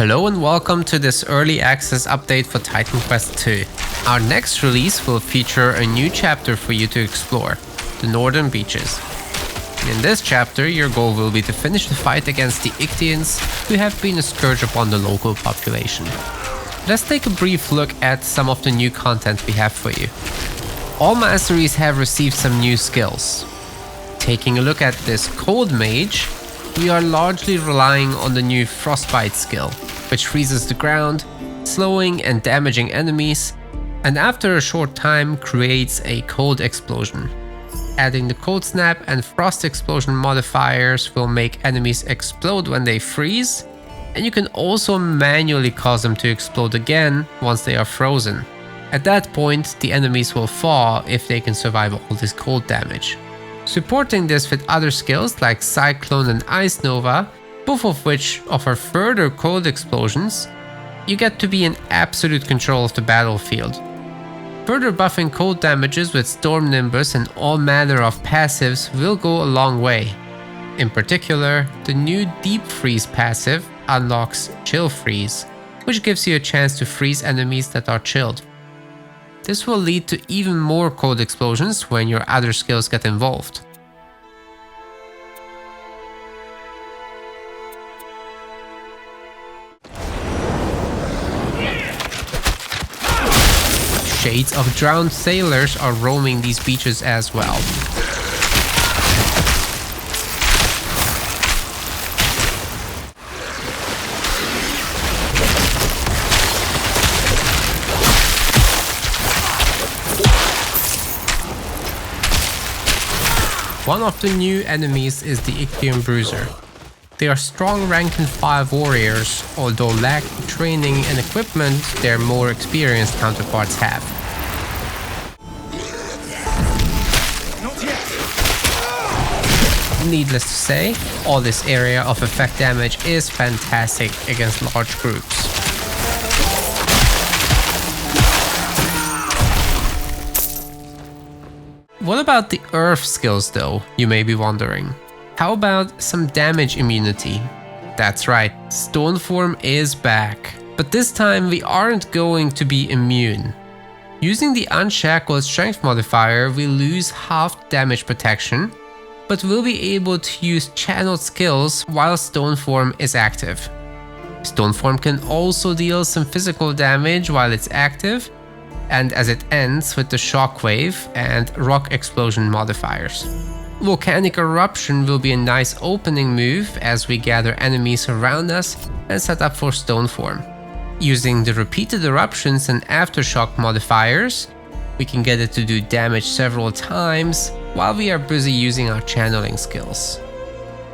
Hello and welcome to this early access update for Titan Quest II. Our next release will feature a new chapter for you to explore, the Northern Beaches. In this chapter, your goal will be to finish the fight against the Ichthians, who have been a scourge upon the local population. Let's take a brief look at some of the new content we have for you. All masteries have received some new skills. Taking a look at this Cold Mage, we are largely relying on the new Frostbite skill, which freezes the ground, slowing and damaging enemies, and after a short time creates a cold explosion. Adding the Cold Snap and Frost Explosion modifiers will make enemies explode when they freeze, and you can also manually cause them to explode again once they are frozen. At that point, the enemies will fall if they can survive all this cold damage. Supporting this with other skills like Cyclone and Ice Nova, both of which offer further cold explosions, you get to be in absolute control of the battlefield. Further buffing cold damages with Storm Nimbus and all manner of passives will go a long way. In particular, the new Deep Freeze passive unlocks Chill Freeze, which gives you a chance to freeze enemies that are chilled. This will lead to even more cold explosions when your other skills get involved. Shades of drowned sailors are roaming these beaches as well. One of the new enemies is the Ichthian Bruiser. They are strong rank and file warriors, although lack training and equipment their more experienced counterparts have. Needless to say, all this area of effect damage is fantastic against large groups. What about the Earth skills though, you may be wondering? How about some damage immunity? That's right, Stoneform is back. But this time we aren't going to be immune. Using the Unshackled Strength modifier, we lose half damage protection, but we'll be able to use channeled skills while Stoneform is active. Stoneform can also deal some physical damage while it's active, and as it ends with the Shockwave and Rock Explosion modifiers. Volcanic Eruption will be a nice opening move as we gather enemies around us and set up for Stoneform. Using the Repeated Eruptions and Aftershock modifiers, we can get it to do damage several times while we are busy using our channeling skills.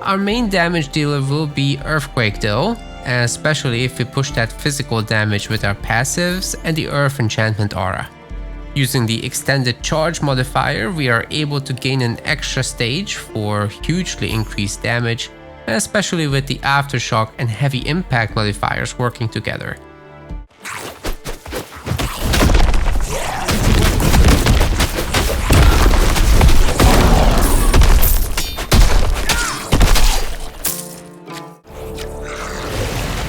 Our main damage dealer will be Earthquake though, especially if we push that physical damage with our passives and the Earth Enchantment Aura. Using the Extended Charge modifier, we are able to gain an extra stage for hugely increased damage, especially with the Aftershock and Heavy Impact modifiers working together.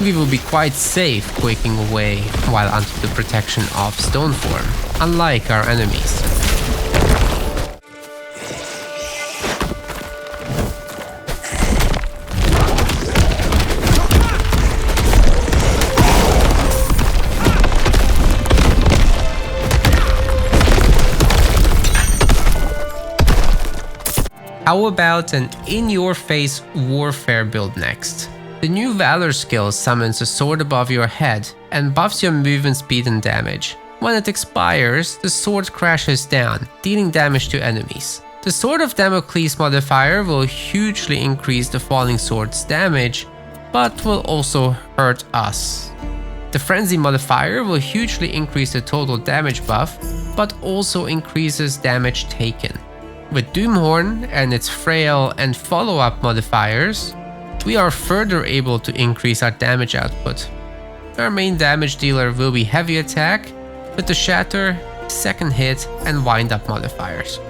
We will be quite safe quaking away while under the protection of Stoneform, unlike our enemies. How about an in-your-face warfare build next? The new Valor skill summons a sword above your head and buffs your movement speed and damage. When it expires, the sword crashes down, dealing damage to enemies. The Sword of Damocles modifier will hugely increase the falling sword's damage, but will also hurt us. The Frenzy modifier will hugely increase the total damage buff, but also increases damage taken. With Doomhorn and its Frail and Follow-up modifiers, we are further able to increase our damage output. Our main damage dealer will be Heavy Attack, with the Shatter, Second Hit and Wind Up modifiers.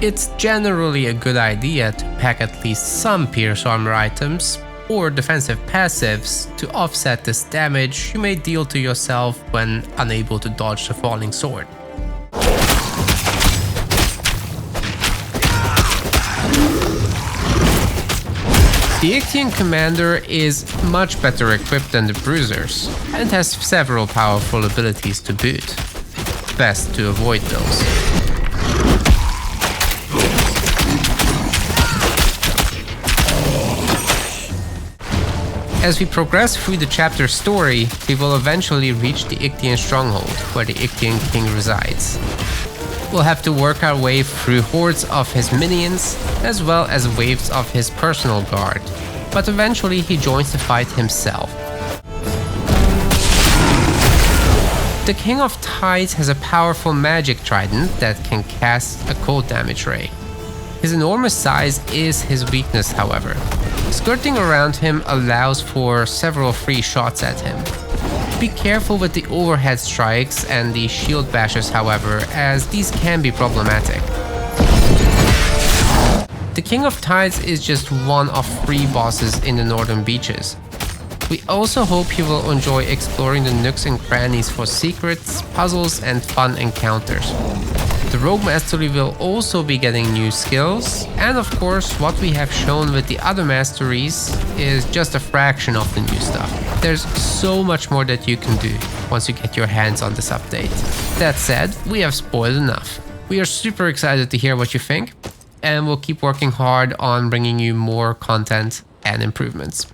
It's generally a good idea to pack at least some Pierce Armor items, or defensive passives to offset this damage you may deal to yourself when unable to dodge the falling sword. The Ichthian commander is much better equipped than the bruisers, and has several powerful abilities to boot. Best to avoid those. As we progress through the chapter's story, we will eventually reach the Ichthian stronghold, where the Ichthian king resides. We'll have to work our way through hordes of his minions, as well as waves of his personal guard, but eventually he joins the fight himself. The King of Tides has a powerful magic trident that can cast a cold damage ray. His enormous size is his weakness, however. Skirting around him allows for several free shots at him. Be careful with the overhead strikes and the shield bashes, however, as these can be problematic. The King of Tides is just one of 3 bosses in the Northern Beaches. We also hope you will enjoy exploring the nooks and crannies for secrets, puzzles, and fun encounters. The Rogue Mastery will also be getting new skills, and of course what we have shown with the other masteries is just a fraction of the new stuff. There's so much more that you can do once you get your hands on this update. That said, we have spoiled enough. We are super excited to hear what you think, and we'll keep working hard on bringing you more content and improvements.